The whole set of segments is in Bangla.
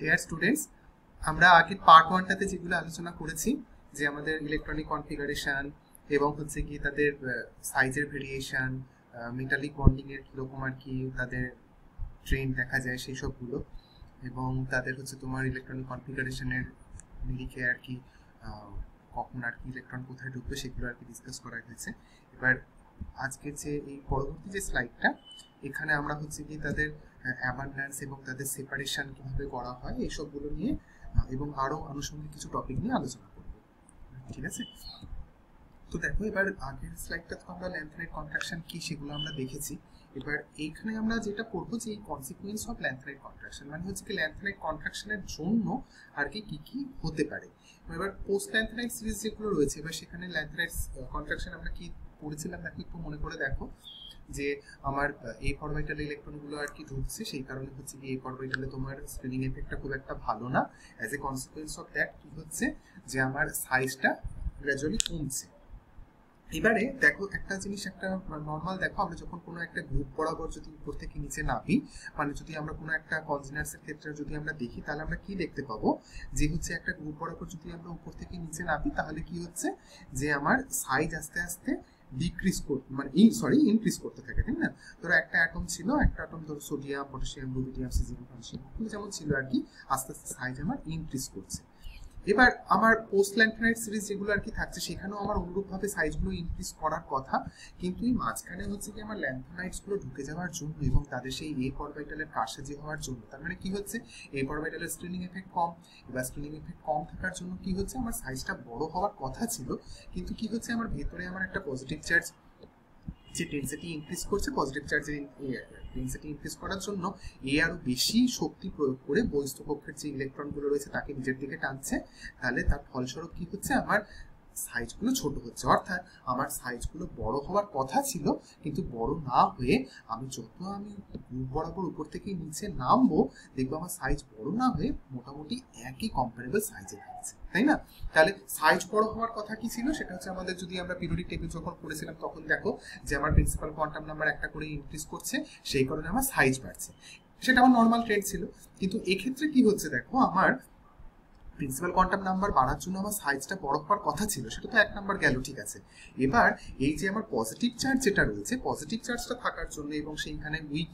ডিয়ার স্টুডেন্টস, আমরা আগের পার্ট ওয়ানটাতে যেগুলো আলোচনা করেছি যে আমাদের ইলেকট্রনিক কনফিগারেশন এবং হচ্ছে কি তাদের সাইজের ভেরিয়েশন, মেটালিক বন্ডিং এর কিরকম আর কি তাদের ট্রেন্ড দেখা যায় সেই সবগুলো, এবং তাদের হচ্ছে তোমার ইলেকট্রনিক কনফিগারেশনের নিরিখে আর কি কখন আর কি ইলেকট্রন কোথায় ঢুকবে সেগুলো আর কি ডিসকাস করা হয়েছে। এবার আজকে যে এই পরবর্তী যে স্লাইডটা, এখানে আমরা হচ্ছে কি তাদের অ্যাবান্ড্যান্স এবং তাদের সেপারেশন কিভাবে করা হয় এইসবগুলো নিয়ে এবং আরো আনুষঙ্গিক কিছু টপিক নিয়ে আলোচনা করব। ঠিক আছে, তো দেখো এবার আগের স্লাইডটা তো আমরা ল্যান্থনাইট কন্ট্রাকশন কি সেগুলো আমরা দেখেছি। এবার এইখানে আমরা যেটা পড়বো যে এই কনসিকুয়েন্স অফ ল্যান্থনাইট কন্ট্রাকশন, মানে হচ্ছে কি ল্যান্থনাইট কন্ট্রাকশনের জন্য আর কি কি কি হতে পারে। এবার পোস্ট ল্যান্থনাইট সিরিজ যেগুলো রয়েছে, এবার সেখানে ল্যান্থনাইট কন্ট্রাকশন আমরা কি পড়েছিলাম দেখো, একটু মনে করে দেখো যে আমার এই অরবিটাল ইলেকট্রনগুলো আর কি ঢুকছে, সেই কারণে হচ্ছে কি এই অরবিটালে তোমার স্পিনিং এফেক্টটা খুব একটা ভালো না। As a consequence of that কি হচ্ছে যে আমার সাইজটা গ্র্যাজুয়ালি কমছে। এবারে দেখো একটা জিনিস, একটা নর্মাল দেখো, আমরা যখন কোনো একটা গ্রুপ বরাবর যদি উপর থেকে নিচে নামি, মানে যদি আমরা কোনো একটা কনজিনার্সের ক্ষেত্রে যদি আমরা দেখি, তাহলে আমরা কি দেখতে পাবো যে হচ্ছে একটা গ্রুপ বরাবর যদি আমরা উপর থেকে নিচে নামি, তাহলে কি হচ্ছে যে আমার সাইজ আস্তে আস্তে ডিক্রিজ করতে মানে ইনক্রিজ করতে থাকে, তাই না? ধরো একটা অ্যাটম ছিল, একটা অ্যাটম ধরো sodium, potassium, rubidium, caesium, francium যেমন ছিল আর কি, আস্তে আস্তে সাইজ আমার ইনক্রিজ করছে। এবার আমার পোস্ট ল্যান্থনাইট সিরিজ যেগুলো আর কি থাকছে, সেখানেও আমার অনুরূপভাবে সাইজগুলো ইনক্রিজ করার কথা, কিন্তু এই মাঝখানে হচ্ছে কি আমার ল্যান্থনাইটস গুলো ঢুকে যাওয়ার জন্য এবং তাদের সেই এ অরবিটালের কারসাজি হওয়ার জন্য, তার মানে কি হচ্ছে এ অরবিটালের স্ক্রিনিং এফেক্ট কম। এবার স্ক্রিনিং এফেক্ট কম থাকার জন্য কি হচ্ছে আমার সাইজটা বড় হওয়ার কথা ছিল, কিন্তু কি হচ্ছে আমার ভেতরে আমার একটা পজিটিভ চার্জ যে ডেনসিটি ইনক্রিজ করছে, পজিটিভ চার্জের ডেনসিটি ইনক্রিজ করার জন্য এ আরো বেশি শক্তি প্রয়োগ করে বহিস্থ কক্ষের যে ইলেকট্রনগুলো রয়েছে তাকে নিজের দিকে টানছে। তাহলে তার ফলস্বরূপ কি হচ্ছে আমার সাইজগুলো ছোট হচ্ছে, অর্থাৎ আমার সাইজগুলো বড় হওয়ার কথা ছিল, কিন্তু বড় না হয়ে আমি গ্রুপ বরাবর উপর থেকে নিচে নামবো, দেখবো আমার সাইজ বড় না হয়ে মোটামুটি একই কম্পারেবল সাইজে থাকছে, তাই না? তাহলে সাইজ বড় হওয়ার কথা কি ছিল, সেটা হচ্ছে আমাদের যদি আমরা পিরিয়ডিক টেবিল যখন করেছিলাম তখন দেখো যে আমার প্রিন্সিপাল কোয়ান্টাম নাম্বার একটা করে ইনক্রিজ করছে, সেই কারণে আমার সাইজ বাড়ছে, সেটা আমার নর্মাল ট্রেন্ড ছিল। কিন্তু এক্ষেত্রে কি হচ্ছে দেখো, আমার প্রিন্সিপাল কোয়ান্টাম নাম্বার বাড়ার জন্য আমার সাইজটা বড় হওয়ার কথা ছিল, সেটা তো এক নাম্বার গেল, ঠিক আছে। এবার এই যে আমার পজিটিভ চার্জ যেটা রয়েছে, পজিটিভ চার্জটা থাকার জন্য এবং সেইখানে উইক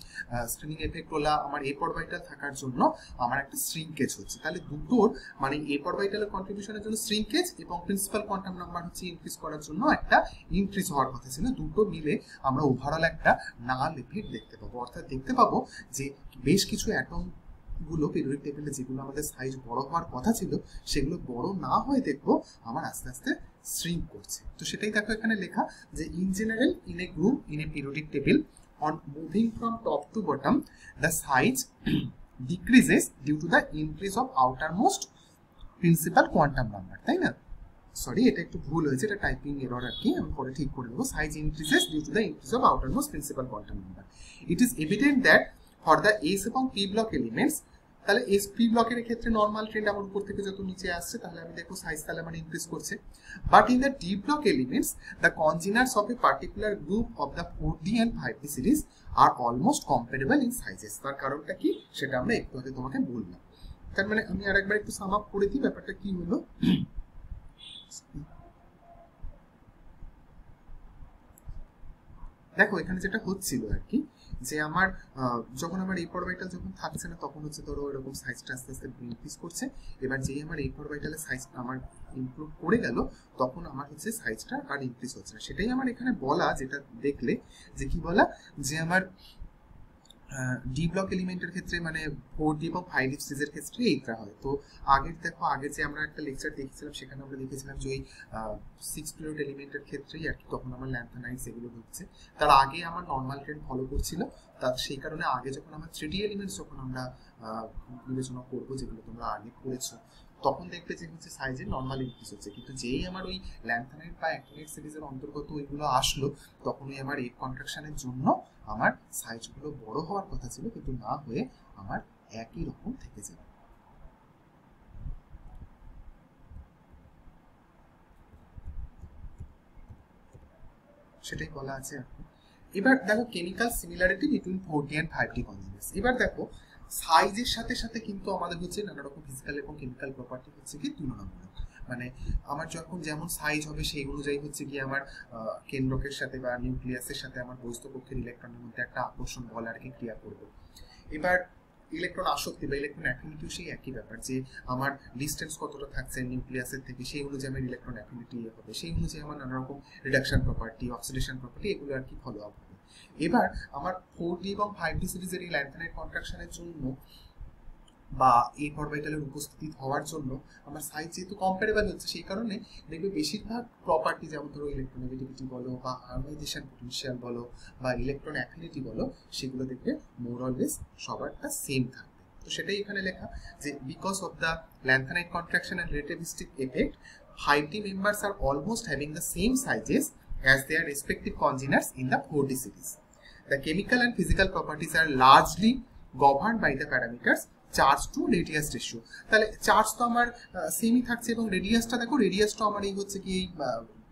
স্ক্রিনিং এফেক্ট ওলা আমার এ অরবিটাল থাকার জন্য আমার একটা শ্রিঙ্কেজ হচ্ছে। তাহলে দুটোর মানে এ অরবিটালের কন্ট্রিবিউশনের জন্য শ্রিঙ্কেজ এবং প্রিন্সিপাল কোয়ান্টাম নাম্বার হচ্ছে ইনক্রিজ করার জন্য একটা ইনক্রিজ হওয়ার কথা ছিল, দুটো মিলে আমরা ওভারঅল একটা নাল এফেক্ট দেখতে পাবো। অর্থাৎ দেখতে পাবো যে বেশ কিছু অ্যাটম গুলো পিরিয়ডিক টেবিলে যেগুলো আমাদের সাইজ বড় হওয়ার কথা ছিল, সেগুলো বড় না হয়ে দেখবো আমার আস্তে আস্তে শ্রিঙ্ক করছে। তো সেটাই দেখো এখানে লেখা যে in general in a group in a periodic table on moving from top to bottom the size decreases due to the increase of outermost principal quantum number, তাই না? সরি, এটা একটু ভুল হয়েছে, এটা টাইপিং এরর আর কি, আমি পরে ঠিক করে দেবো। Size increases due to the increase of outermost principal quantum number. It is evident that for the s এবং পি ব্লক এলিমেন্টস, তাহলে এস পি ব্লকের ক্ষেত্রে নর্মাল ট্রেন্ড আমার উপর থেকে যত নিচে আসছে, তাহলে আমি দেখবো সাইজ তাহলে আমার ইনক্রিজ করছে। But in the d block elements the congeners of a particular group of the 4D and 5D series are almost comparable in sizes. তার কারণটা কি সেটা আমরা একটু আগে তোমাকে বললাম। তার মানে আমি আরেকবার একটু সাম আপ করে দিই ব্যাপারটা কি হলো। দেখো এখানে যেটা হচ্ছিল আর কি, যে আমার যখন আমার এই অরবিটাল যখন থাকছে না, তখন হচ্ছে ধরো এরকম সাইজটা আস্তে আস্তে ইনক্রিজ করছে। এবার যেই আমার এই অরবিটালের সাইজ আমার ইমপ্রুভ করে গেল, তখন আমার হচ্ছে সাইজটা আর ইনক্রিজ হচ্ছে না। সেটাই আমার এখানে বলা, যেটা দেখলে যে কি বলা, যে আমার ডি ব্লক এলিমেন্টের ক্ষেত্রে মানে 4D এবং 5D সিরিজের ক্ষেত্রে এইটা হয়। তো আগের দেখো, আগে যে আমরা একটা লেকচার দেখেছিলাম সেখানে আমরা দেখেছিলাম যে ওই 6 পিরিয়ড এলিমেন্টের ক্ষেত্রেই আর কি তখন আমার ল্যান্থনাইটস এগুলো হচ্ছে। তার আগে আমার নর্মাল ট্রেন্ড ফলো করছিল, তার সেই কারণে আগে যখন আমার 3D এলিমেন্টস যখন আমরা বিবেচনা করবো, যেগুলো তোমরা আগে করেছো, তখন দেখবে যে হচ্ছে সাইজে নর্মাল ইনক্রিজ হচ্ছে। কিন্তু যেই আমার ওই ল্যান্থনাইট বা অ্যাক্টিনাইট সিরিজের অন্তর্গত ওইগুলো আসলো, তখনই আমার এই কন্ট্রাকশনের জন্য আমার সাইজগুলো বড় হওয়ার কথা ছিল, কিন্তু না হয়ে আমার একই রকম থেকে যাবে। সেটাই বলা আছে। এবার দেখো chemical similarity between 4D and 5D কনজিনার্স। এবার দেখো সাইজের সাথে সাথে কিন্তু আমাদের হচ্ছে নানা রকম ফিজিক্যাল এবং কেমিক্যাল প্রপার্টি হচ্ছে কি তুলনামূলক, মানে আমার যখন যেমন সাইজ হবে সেই অনুযায়ী হচ্ছে কি আমার কেন্দ্রকের সাথে বা নিউক্লিয়াসের সাথে আমার বহিস্থ কক্ষের ইলেকট্রনের মধ্যে একটা আকর্ষণ বল আর কি ক্রিয়া করবে। এবার ইলেকট্রন আসক্তি বা ইলেকট্রন অ্যাফিনিটিও সেই একই ব্যাপার, যে আমার ডিস্টেন্স কতটা থাকছে নিউক্লিয়াসের থেকে সেই অনুযায়ী আমার ইলেকট্রন অ্যাফিনিটি হবে, সেই অনুযায়ী আমার নানা রকম রিডাকশন প্রপার্টি, অক্সিডেশন প্রপার্টি এগুলো আর কি ফলো আপ হবে। এবার আমার 4D এবং 5D সিরিজের এই ল্যান্থানাইট কন্ট্রাকশনের জন্য বা এই অরবিটালের উপস্থিতি হওয়ার জন্য আমার সাইজ যেহেতু কম্পারেবল হচ্ছে, সেই কারণে দেখবে বেশিরভাগ প্রপার্টি যেমন ধরো ইলেকট্রোনেগেটিভিটি বলো বা আয়োনাইজেশন পোটেনশিয়াল বলো বা ইলেকট্রন অ্যাফিনিটি বলো, সেগুলো দেখবে মোর অলওয়েজ সবারটা সেম থাকবে। তো সেটাই এখানে লেখা যে because of the lanthanide contraction and relativistic effect 5D members are almost having the same sizes as their respective congeners in the 4D series. The chemical and physical properties are largely governed by the parameters charge to radius ratio. তাহলে চার্জ তো আমার সেমই থাকছে এবং রেডিয়াসটা দেখো, রেডিয়াসটা আমার এই হচ্ছে কি এই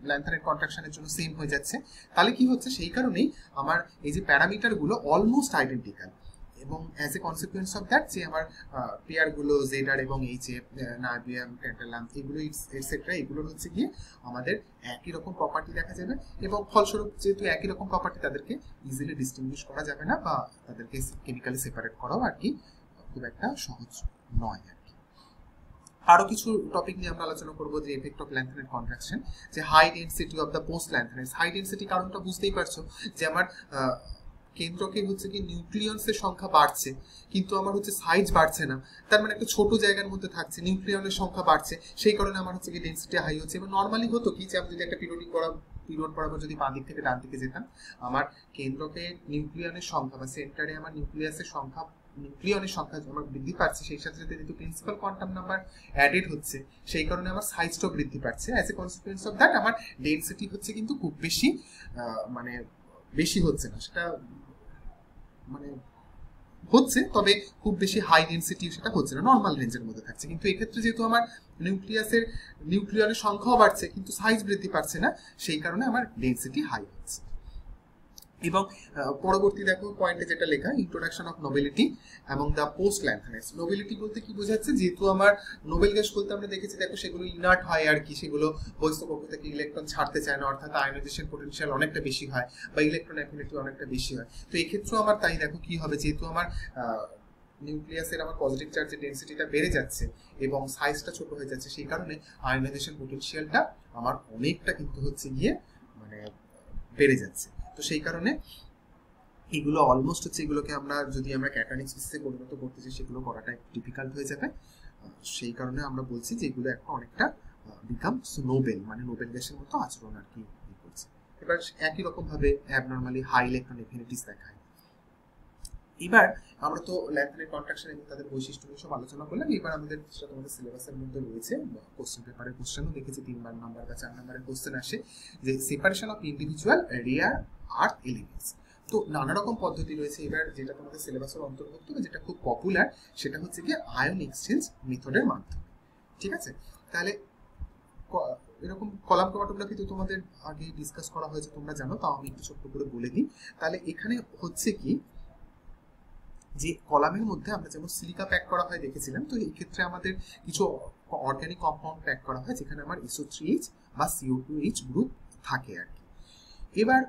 ল্যান্থানাইট কন্ট্রাকশনের জন্য সেম হয়ে যাচ্ছে। তাহলে কি হচ্ছে, সেই কারণেই আমার এই যে প্যারামিটারগুলো অলমোস্ট আইডেন্টিক্যাল, এবং as a consequence of that যে আমার পেয়ারগুলো জেড আর এবং এইচ এ নাইবিয়াম ট্যান্টালাম এগুলো এটসেট্রা এগুলোর হচ্ছে গিয়ে আমাদের একই রকম প্রপার্টি দেখা যাবে, এবং ফলস্বরূপ যেহেতু একই রকম প্রপার্টি তাদেরকে ইজিলি ডিস্টিংগুইশ করা যাবে না বা তাদেরকে কেমিক্যালি সেপারেট করাও আর কি খুব একটা সহজ নয় আর কি। আরো কিছু টপিক নিয়ে আমরা আলোচনা করবো, যে এফেক্ট অফ ল্যান্থানাইট কন্ট্রাকশন, যে high density of the post lanthanides. High density কারণটা বুঝতেই পারছো, যে আমার কেন্দ্রকে হচ্ছে কি নিউক্লিয়ন্সের সংখ্যা বাড়ছে কিন্তু আমার হচ্ছে সাইজ বাড়ছে না, তার মানে একটা ছোট জায়গার মধ্যে থাকছে, নিউক্লিয়নের সংখ্যা বাড়ছে, সেই কারণে আমার হচ্ছে কি ডেনসিটি হাই হচ্ছে। এবং নর্মালি হতো কি, যে আমি যদি একটা পিরিয়ড বরাবর যদি বাঁ দিক থেকে ডান দিকে যেতাম, আমার কেন্দ্রকে নিউক্লিয়নের সংখ্যা বা সেন্টারে আমার নিউক্লিয়াসের সংখ্যা আমার বৃদ্ধি পাচ্ছে, সেই সাথে সাথে যেহেতু প্রিন্সিপাল কোয়ান্টাম নাম্বার অ্যাডেড হচ্ছে, সেই কারণে আমার সাইজটাও বৃদ্ধি পাচ্ছে। As a consequence of that আমার ডেনসিটি হচ্ছে কিন্তু খুব বেশি মানে বেশি হচ্ছে না, সেটা মানে হচ্ছে, তবে খুব বেশি হাই ডেনসিটি সেটা হচ্ছে না, নর্মাল রেঞ্জের মধ্যে থাকছে। কিন্তু এক্ষেত্রে যেহেতু আমার নিউক্লিয়নের সংখ্যাও বাড়ছে কিন্তু সাইজ বৃদ্ধি পাচ্ছে না, সেই কারণে আমার ডেনসিটি হাই হচ্ছে। এবং পরবর্তী দেখো পয়েন্টে যেটা লেখা, ইন্ট্রোডাকশন অফ নোবেলিটি এবং দ্য পোস্ট ল্যান্থানাইটস। নোবেলিটি বলতে কি বোঝাচ্ছে, যেহেতু আমার নোবেল গ্যাস বলতে আমরা দেখেছি দেখো সেগুলো ইনার্ট হয় আর কি, সেগুলো বহিস্থ কক্ষ থেকে ইলেকট্রন ছাড়তে চায় না, অর্থাৎ আয়োনাইজেশন পোটেনশিয়াল অনেকটা বেশি হয় বা ইলেকট্রন অ্যাফিনিটি অনেকটা বেশি হয়। তো এই ক্ষেত্রেও আমার তাই দেখো কি হবে, যেহেতু আমার নিউক্লিয়াসের আমার পজিটিভ চার্জের ডেনসিটিটা বেড়ে যাচ্ছে এবং সাইজটা ছোট হয়ে যাচ্ছে, সেই কারণে আয়োনাইজেশন পোটেনশিয়ালটা আমার অনেকটা কিন্তু হচ্ছে গিয়ে মানে বেড়ে যাচ্ছে। তো সেই কারণে এগুলো অলমোস্ট হচ্ছে, এগুলোকে আমরা যদি আমরা ক্যাটায়নিক স্পিসিসে পরিণত করতে চাই সেগুলো করাটা একটু ডিফিকাল্ট হয়ে যাবে, সেই কারণে আমরা বলছি যে এগুলো একটা অনেকটা বিকামস নোবেল, মানে নোবেল গ্যাসের মতো আচরণ আর কি করছে। এবার একই রকম ভাবে অ্যাবনর্মালি হাই ইলেকট্রন এফিনিটিস দেখায়। এবার আমরা তো ল্যান্থানাইট কন্ট্রাকশন এবং তাদের বৈশিষ্ট্য নিয়ে সব আলোচনা করলাম। এবার আমাদের যেটা তোমাদের সিলেবাসের মধ্যে রয়েছে, কোশ্চেন পেপারের কোশ্চেনও দেখেছি 3 নাম্বার বা 4 নাম্বারের কোশ্চেন আসে, যে separation of individual rare earth elements. তো নানা রকম পদ্ধতি রয়েছে। এবার যেটা তোমাদের সিলেবাসের অন্তর্ভুক্ত বা যেটা খুব পপুলার সেটা হচ্ছে কি আয়ন এক্সচেঞ্জ মেথডের মাধ্যমে, ঠিক আছে। তাহলে এরকম কলাম ক্রোমাটোগ্রাফি তো তোমাদের আগে ডিসকাস করা হয়েছে, তোমরা জানো, তাও আমি একটু ছোট্ট করে বলে দিই। তাহলে এখানে হচ্ছে কি, যে কলামের মধ্যে আমরা যেমন সিলিকা প্যাক করা হয় দেখেছিলাম, তো এই ক্ষেত্রে আমাদের কিছু অর্গানিক কম্পাউন্ড প্যাক করা হয় যেখানে আমার SO3H বা CO2H গ্রুপ থাকে আর কি। এবার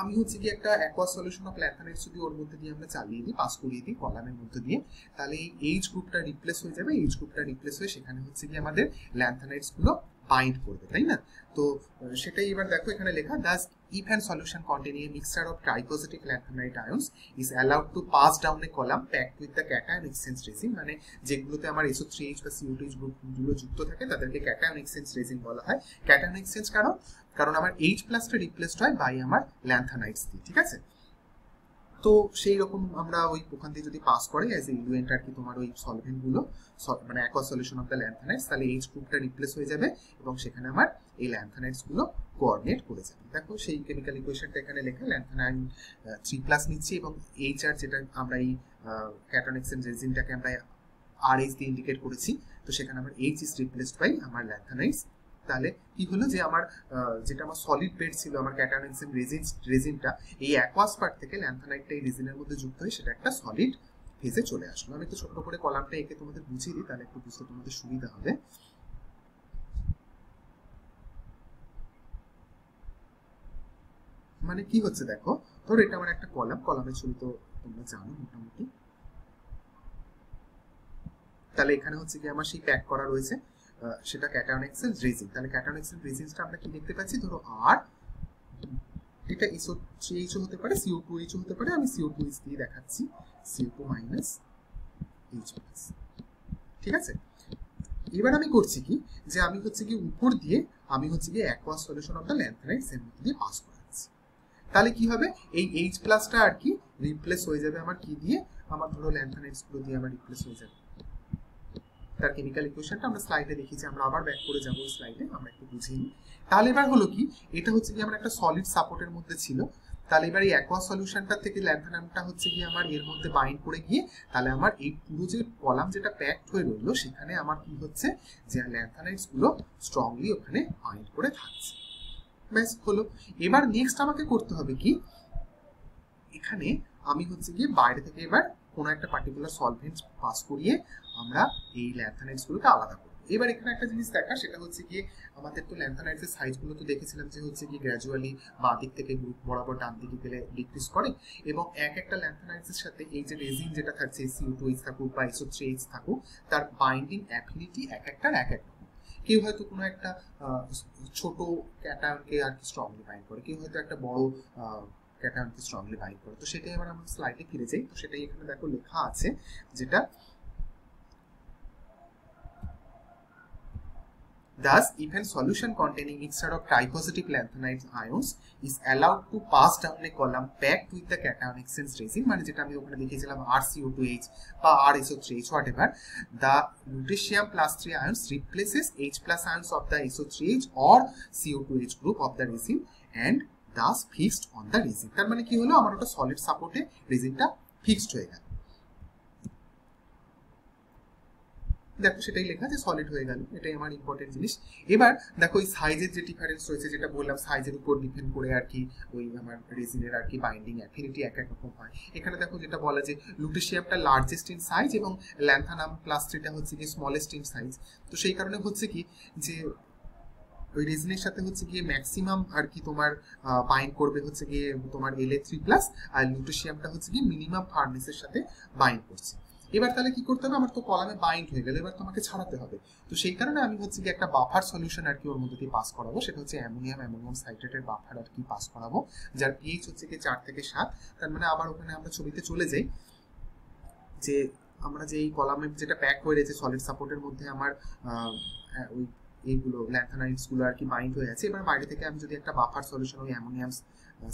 আমি হচ্ছে কি একটা অ্যাকোয়াস সলিউশন অফ ল্যান্থানাইটস যদি ওর মধ্যে দিয়ে আমরা চালিয়ে দিই, পাস করিয়ে দিই কলামের মধ্যে দিয়ে, তাহলে এই এইচ গ্রুপটা রিপ্লেস হয়ে যাবে। এইচ গ্রুপটা রিপ্লেস হয়ে সেখানে হচ্ছে কি আমাদের ল্যান্থানাইটস গুলো বাইন্ড করবে, তাই না? তো সেটাই এবার দেখো এখানে লেখা, Das if an solution containing a mixture of tripositive lanthanide ions is allowed to pass down a column packed with the cation exchange resin, মানে যেগুলোতে আমার SO3H বা CO2H গ্রুপগুলো যুক্ত থাকে তাদেরকে ক্যাটায়ন এক্সচেঞ্জ রেজিন বলা হয়। ক্যাটায়ন এক্সচেঞ্জ কারণ আমার H+ টা রিপ্লেসড হয় বাই আমার ল্যান্থানাইটস দিয়ে, ঠিক আছে। তো সেই রকম আমরা ওখান দিয়ে যদি পাস করে অ্যাজ এ ইলুয়েন্ট আর কি তোমার ওই সলভেন্ট গুলো, মানে অ্যাকোয়াস সলিউশন অফ দ্য ল্যান্থানাইটস, তাহলে এইচ গ্রুপটা রিপ্লেস হয়ে যাবে এবং সেখানে আমার এই ল্যান্থানাইটস গুলো কোঅর্ডিনেট করে যাবে। দেখো সেই কেমিক্যাল ইকুয়েশনটা এখানে লেখা, ল্যান্থানাইন 3+ নিচ্ছি এবং এইচ আর যেটা আমরা এই ক্যাটায়ন এক্সচেঞ্জ রেজিনটাকে আমরা RH দিয়ে ইন্ডিকেট করেছি, তো সেখানে আমার H ইজ রিপ্লেসড বাই আমার ল্যান্থানাইটস। তাহলে কি হলো, যে আমার যেটা আমার সলিড বেড ছিল আমার ক্যাটায়ন এক্সচেঞ্জ রেজিনটা, এই অ্যাকোয়াস পার্ট থেকে ল্যান্থানাইটটা এই রেজিনের মধ্যে যুক্ত হয়ে সেটা একটা সলিড ফেজে চলে আসলো। আমি একটু ছোট করে কলামটা এঁকে তোমাদের বুঝিয়ে দিই, তাহলে একটু বুঝতে তোমাদের সুবিধা হবে। মানে কি হচ্ছে দেখো, ধরো এটা আমার একটা কলামের ছবি তো তোমরা জানো মোটামুটি। তাহলে এখানে হচ্ছে কি আমার সেই প্যাক করা রয়েছে, সেটা ক্যাটায়ন এক্সচেঞ্জ রেজিন। তাহলে ক্যাটায়ন এক্সচেঞ্জ রেজিনটা আমরা কি দেখতে পাচ্ছি, ধরো আর এটা SO3H হতে পারে, CO2H হতে পারে, আমি CO2H দিয়ে দেখাচ্ছি, CO2 মাইনাস H প্লাস। ঠিক আছে, এবার আমি করছি কি, যে আমি হচ্ছে কি উপর দিয়ে আমি হচ্ছে কি aqueous solution of the lanthanides এর মধ্যে দিয়ে পাস করাচ্ছি। তাহলে কি হবে, এই H প্লাসটা আর কি রিপ্লেস হয়ে যাবে আমার কি দিয়ে, আমার ধরো ল্যান্থানাইডস গুলো দিয়ে আমার রিপ্লেস হয়ে যাবে। তার কেমিক্যাল ইকুয়েশনটা আমরা স্লাইডে দেখিয়েছি, আমরা আবার ব্যাক করে যাবো স্লাইডে, আমরা একটু বুঝিয়ে নিই। তাহলে এবার হলো কি, এটা হচ্ছে কি আমার একটা সলিড সাপোর্টের মধ্যে ছিল, তাহলে এবার এই অ্যাকোয়াস সলিউশনটা থেকে ল্যান্থানামটা হচ্ছে কি আমার এর মধ্যে বাইন্ড করে গিয়ে, তাহলে আমার এই পুরো যে কলাম যেটা প্যাকড হয়ে রইলো সেখানে আমার কি হচ্ছে, যে ল্যান্থানাইডস গুলো স্ট্রংলি ওখানে বাইন্ড করে থাকছে। ব্যাস হলো। এবার নেক্সট আমাকে করতে হবে কি, এখানে আমি হচ্ছে গিয়ে বাইরে থেকে এবার কোনো একটা পার্টিকুলার সলভেন্ট পাস করিয়ে আমরা এই ল্যান্থানাইডস গুলোকে আলাদা করব। এবার এখানে একটা জিনিস দেখা, সেটা হচ্ছে গিয়ে আমাদের তো ল্যান্থানাইডস এর সাইজ গুলো তো দেখেছিলাম যে হচ্ছে গিয়ে গ্র্যাজুয়ালি বাঁ দিক থেকে গ্রুপ বরাবর ডান দিকে গেলে ডিক্রিজ করে, এবং এক একটা ল্যান্থানাইডস এর সাথে এই যে রেজিন যেটা থাকছে CO2H থাকুক বা SO3H থাকুক, তার বাইন্ডিং অ্যাফিনিটি এক একটার এক এক রকম। কেউ হয়তো কোনো একটা ছোট ক্যাটায়নকে আর কি স্ট্রংলি বাইন্ড করে, কেউ হয়তো একটা বড় ক্যাটায়নকে স্ট্রংলি বাইন্ড করে। তো সেটাই আবার আমরা স্লাইডে ফিরে যাই, তো সেটাই এখানে দেখো লেখা আছে, যেটা thus if a solution containing mixture of tripositive lanthanide ions is allowed to pass down a column packed with the cation exchange resin, মানে যেটা আমি ওখানে দেখিয়েছিলাম RCO2H বা RSO3H whatever, the lutetium plus 3 ions replaces H plus ions of the SO3H or CO2H group of the resin and thus fixed on the resin। তার মানে কি হলো, আমার ওটা সলিড সাপোর্টে রেজিনটা ফিক্সড হয়ে গেল। দেখো সেটাই লেখা যে সলিড হয়ে গেল, এটাই আমার ইম্পর্টেন্ট জিনিস। এবার দেখো এই সাইজের যে ডিফারেন্স রয়েছে, যেটা বললাম সাইজের উপর ডিপেন্ড করে আর কি ওই আমার রেজিনের আর কি বাইন্ডিং অ্যাফিনিটি এক এক রকম হয়। এখানে দেখো যেটা বলা যে লুটেশিয়ামটা লার্জেস্ট ইন সাইজ এবং ল্যান্থানাম প্লাস 3টা হচ্ছে কি স্মলেস্ট ইন সাইজ। তো সেই কারণে হচ্ছে কি যে ওই রেজিনের সাথে হচ্ছে গিয়ে ম্যাক্সিমাম আর কি তোমার বাইন্ড করবে হচ্ছে গিয়ে তোমার La3+, আর লুটেশিয়ামটা হচ্ছে গিয়ে মিনিমাম ফার্নেসের সাথে বাইন্ড করছে। এবার তাহলে কি করতে হবে, আমার তো কলামে বাইন্ড হয়ে গেল, এবার তোমাকে ছাড়াতে হবে। তো সেই কারণে আমি হচ্ছে কি একটা বাফার সলিউশন আর কি ওর মধ্যে দিয়ে পাস করাবো, সেটা হচ্ছে অ্যামোনিয়াম সাইট্রেটের বাফার আর কি পাস করাবো, যার পিএইচ হচ্ছে কি 4 থেকে 7। তার মানে আবার ওখানে আমরা ছবিতে চলে যাই, যে আমরা যে এই কলামের যেটা প্যাক হয়ে রয়েছে সলিড সাপোর্টের মধ্যে আমার ওই এইগুলো ল্যান্থানাইডস গুলো আর কি বাইন্ড হয়ে আছে। এবার বাইরে থেকে আমি যদি একটা বাফার সলিউশন ওই অ্যামোনিয়াম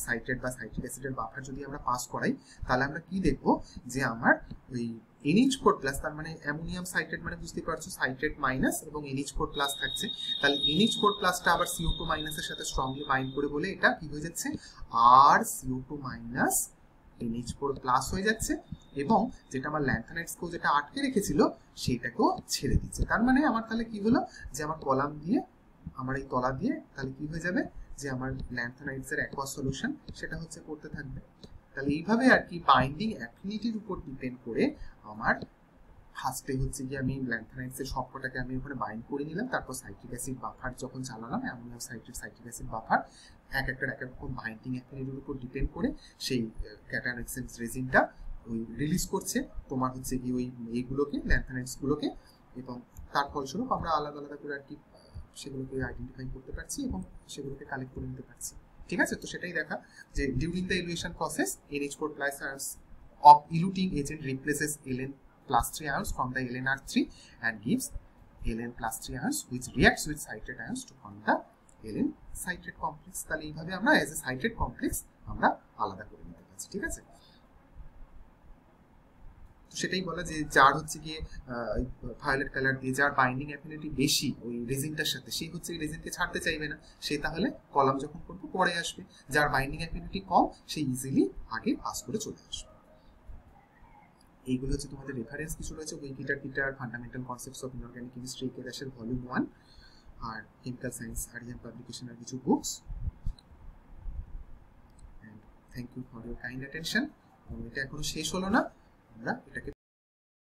সাইট্রেট বা সাইট্রিক অ্যাসিডের বাফার যদি আমরা পাস করাই, তাহলে আমরা কি দেখবো, যে আমার ওই NH4+, তার মানে অ্যামোনিয়াম সাইট্রেট মানে বুঝতে পারছো সাইট্রেট মাইনাস এবং NH4+ থাকছে, তাহলে NH4+টা আবার CO2 মাইনাসের সাথে স্ট্রংলি বাইন্ড করে বলে এটা কি হয়ে যাচ্ছে আর CO2 মাইনাস NH4+ হয়ে যাচ্ছে, এবং যেটা আমার ল্যান্থানাইডসকেও যেটা আটকে রেখেছিল সেটাকেও ছেড়ে দিচ্ছে। তার মানে আমার তাহলে কি হলো, যে আমার কলাম দিয়ে আমার এই তলা দিয়ে তাহলে কি হয়ে যাবে, যে আমার ল্যান্থানাইডস এর অ্যাকোয়াস সলিউশন সেটা হচ্ছে করতে থাকবে। তাহলে এইভাবে আর কি বাইন্ডিং অ্যাফিনিটির উপর ডিপেন্ড করে আমার ফার্স্টে হচ্ছে গিয়ে আমি ল্যান্থানাইডস এর সবকটাকে আমি ওখানে বাইন্ড করে নিলাম, তারপর সাইট্রিক অ্যাসিড বাফার যখন চালালাম অ্যামোনিয়াম সাইট্রিক অ্যাসিড বাফার এক একটার এক এক রকম বাইন্ডিং অ্যাফিনিটির উপর ডিপেন্ড করে সেই ক্যাটায়ন এক্সচেঞ্জ রেজিনটা ওই রিলিজ করছে তোমার হচ্ছে কি ওই এইগুলোকে ল্যান্থানাইডস গুলোকে, এবং তার ফলস্বরূপ আমরা আলাদা আলাদা করে আর কি সেগুলোকে আইডেন্টিফাই করতে পারছি এবং সেগুলোকে কালেক্ট করে নিতে পারছি। ঠিক আছে, তো সেটাই দেখা যে during the illusion process NH4+ ions of eluting agent replaces Ln+3 ions from the LnR3 and gives Ln+3 ions which reacts with citrate ions to form the Ln citrate complex। তাহলে এইভাবে আমরা এজ এ সাইট্রেট কমপ্লেক্স আমরা আলাদা করে নিতে পারছি। ঠিক আছে, সেটাই বলা যে যার হচ্ছে গিয়ে ভায়োলেট কালার দিয়ে যার বাইন্ডিং অ্যাফিনিটি বেশি ওই রেজিনটার সাথে, সেই হচ্ছে রেজিনকে ছাড়তে চাইবে না, সে তাহলে কলাম যখন করবো পরে আসবে। যার বাইন্ডিং অ্যাফিনিটি কম সে ইজিলি আগে পাস করে চলে আসবে। এইগুলো হচ্ছে তোমাদের রেফারেন্স কিছু রয়েছে, উইকিপিডিয়ার fundamental concepts of inorganic chemistry K দাসের ভলিউম 1 আর কেমিক্যাল সায়েন্স আরিয়ান পাবলিকেশনের কিছু books. And thank you for your kind attention. এটা এখনো শেষ হলো না, আমরা এটাকে